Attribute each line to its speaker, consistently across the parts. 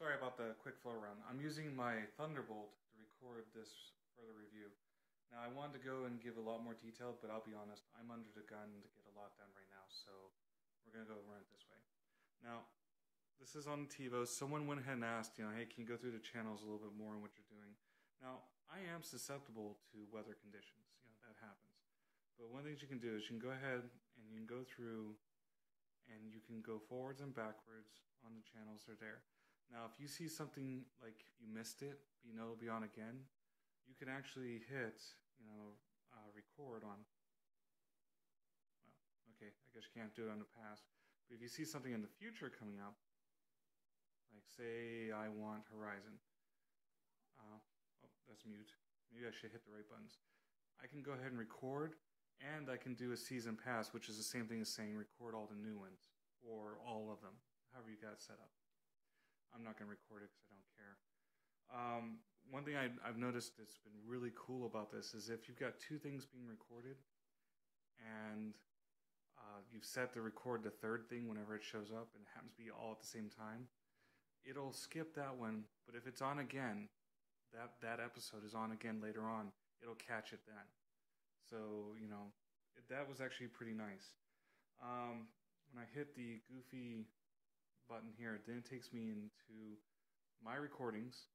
Speaker 1: Sorry about the quick flow run. I'm using my Thunderbolt to record this further review. Now, I wanted to go and give a lot more detail, but I'll be honest, I'm under the gun to get a lot done right now, so we're going to go run it this way. Now, this is on Tivo. Someone went ahead and asked, hey, can you go through the channels a little bit more on what you're doing? Now, I am susceptible to weather conditions. That happens. But one of the things you can do is you can go ahead and you can go through and you can go forwards and backwards on the channels that are there. Now, if you see something like you missed it, but you know it'll be on again, you can actually hit, record on. Well, okay, I guess you can't do it on the past. But if you see something in the future coming up, like say I want Horizon. Oh, that's mute. Maybe I should hit the right buttons. I can go ahead and record, and I can do a season pass, which is the same thing as saying record all the new ones, or all of them, however you got it set up. I'm not going to record it because I don't care. One thing I've noticed that's been really cool about this is if you've got two things being recorded and you've set to record the third thing whenever it shows up and it happens to be all at the same time, it'll skip that one, but if it's on again, that episode is on again later on, it'll catch it then. So, that was actually pretty nice. When I hit the Goofy button here, then it takes me into my recordings,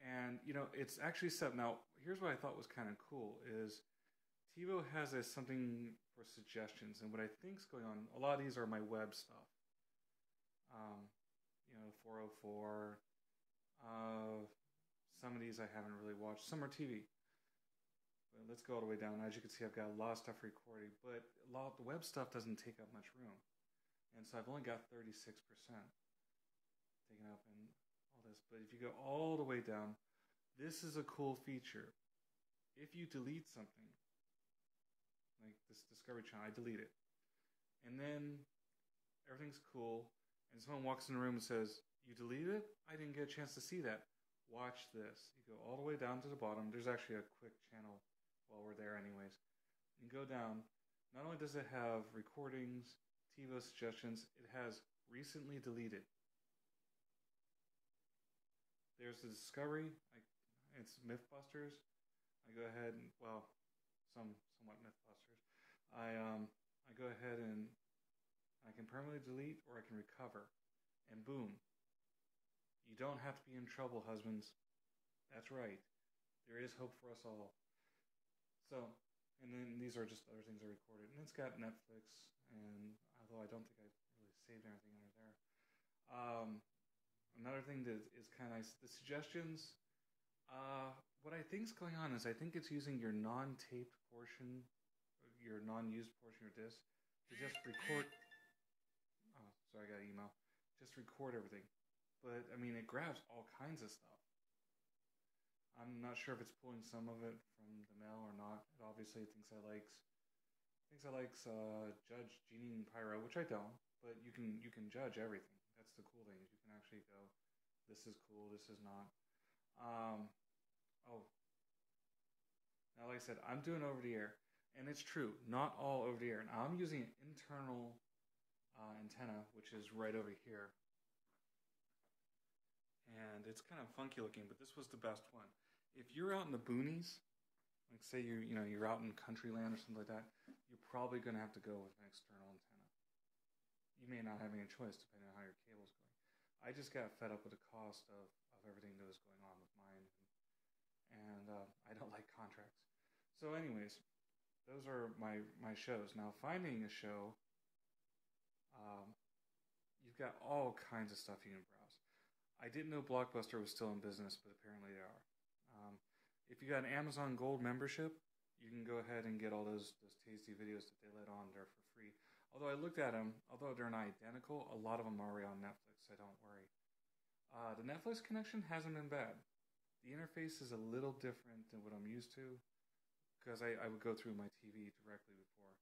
Speaker 1: and it's actually set. Now here's what I thought was kind of cool is Tivo has something for suggestions, and what I think's going on, a lot of these are my web stuff. 404, some of these I haven't really watched, some are TV. But let's go all the way down. As you can see, I've got a lot of stuff recorded, but a lot of the web stuff doesn't take up much room. And so I've only got 36% taken up in all this. But if you go all the way down, this is a cool feature. If you delete something, like this Discovery Channel, I delete it. And then everything's cool. And someone walks in the room and says, "You deleted it? I didn't get a chance to see that. Watch this." You go all the way down to the bottom. There's actually a quick channel while we're there anyways. You go down. Not only does it have recordings, Tivo suggestions, it has recently deleted. There's the Discovery. It's Mythbusters. I go ahead and, somewhat Mythbusters. I go ahead and I can permanently delete or I can recover. And boom. You don't have to be in trouble, husbands. That's right. There is hope for us all. So, and then these are just other things I recorded. And it's got Netflix, and although I don't think I really saved anything under there. Another thing that is kind of nice, the suggestions. What I think is going on is I think it's using your non-taped portion, your non-used portion of your disc, to just record. Oh, sorry, I got an email. Just record everything. But, it grabs all kinds of stuff. I'm not sure if it's pulling some of it from the mail or not. It obviously thinks I likes Judge Genie and Pyro, which I don't. But you can judge everything. That's the cool thing. You can actually go, this is cool, this is not. Now like I said, I'm doing over the air, and it's true, not all over the air. Now I'm using an internal antenna, which is right over here. And it's kind of funky looking, but this was the best one. If you're out in the boonies, like say you're out in country land or something like that, you're probably going to have to go with an external antenna. You may not have any choice depending on how your cable's going. I just got fed up with the cost of everything that was going on with mine, and I don't like contracts. So anyways, those are my shows. Now finding a show, you've got all kinds of stuff you can browse. I didn't know Blockbuster was still in business, but apparently they are. If you got an Amazon Gold membership, you can go ahead and get all those tasty videos that they let on there for free. Although I looked at them, although they're not identical, a lot of them are already on Netflix, so don't worry. The Netflix connection hasn't been bad. The interface is a little different than what I'm used to, because I would go through my TV directly before.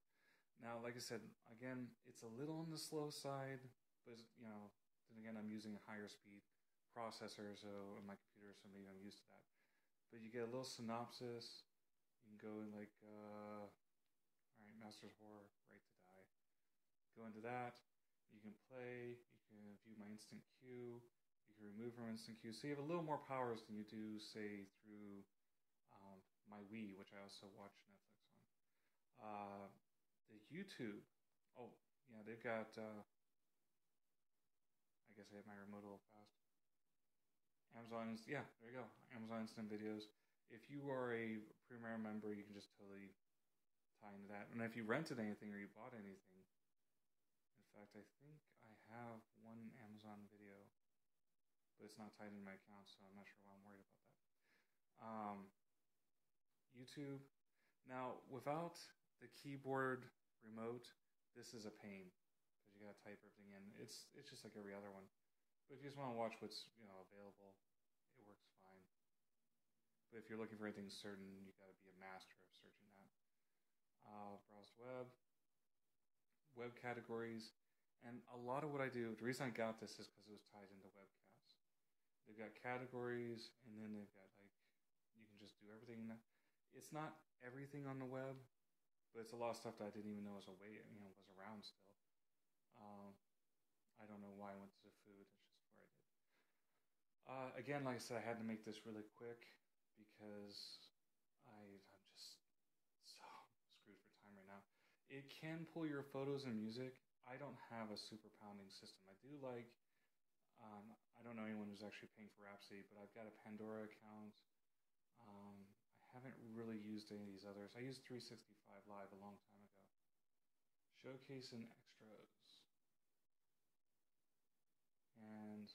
Speaker 1: Now, like I said, again, it's a little on the slow side, but then again, I'm using a higher speed processor in my computer, so maybe I'm used to that. But you get a little synopsis. You can go in alright, Master's Horror, Right to Die. Go into that. You can play, you can view my instant queue, you can remove from instant queue. So you have a little more powers than you do, say, through my Wii, which I also watch Netflix on. The YouTube. Oh, yeah, they've got. I guess I have my remote a little fast. Amazon, yeah, there you go. Amazon Instant Videos. If you are a Premier member, you can just totally tie into that. And if you rented anything or you bought anything, in fact, I think I have one Amazon video, but it's not tied into my account, so I'm not sure why I'm worried about that. YouTube. Now, without the keyboard remote, this is a pain because you gotta type everything in. It's just like every other one. But if you just want to watch what's available, it works fine. But if you're looking for anything certain, you got to be a master of searching that. Browse web categories, and a lot of what I do. The reason I got this is because it was tied into webcasts. They've got categories, and then they've got you can just do everything. It's not everything on the web, but it's a lot of stuff that I didn't even know was was around still. I don't know why I went to food. It's just where I did. Again, like I said, I had to make this really quick because I'm just so screwed for time right now. It can pull your photos and music. I don't have a super pounding system. I do I don't know anyone who's actually paying for Rhapsody, but I've got a Pandora account. I haven't really used any of these others. I used 365 Live a long time ago. Showcase and extras. And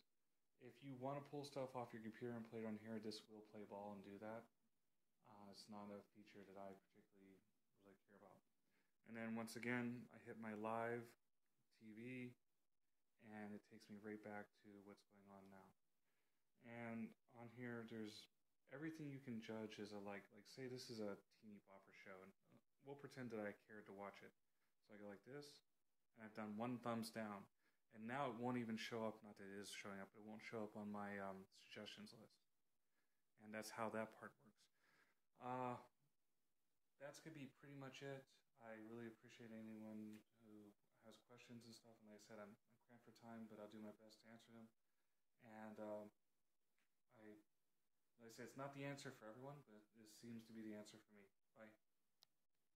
Speaker 1: if you want to pull stuff off your computer and play it on here, this will play ball and do that. It's not a feature that I particularly really care about. And then once again, I hit my live TV, and it takes me right back to what's going on now. And on here, there's everything you can judge as a like say this is a teeny bopper show, and we'll pretend that I cared to watch it. So I go like this, and I've done one thumbs down. And now it won't even show up, not that it is showing up, it won't show up on my suggestions list. And that's how that part works. That's going to be pretty much it. I really appreciate anyone who has questions and stuff. And like I said, I'm cramped for time, but I'll do my best to answer them. And like I said, it's not the answer for everyone, but this seems to be the answer for me. Bye.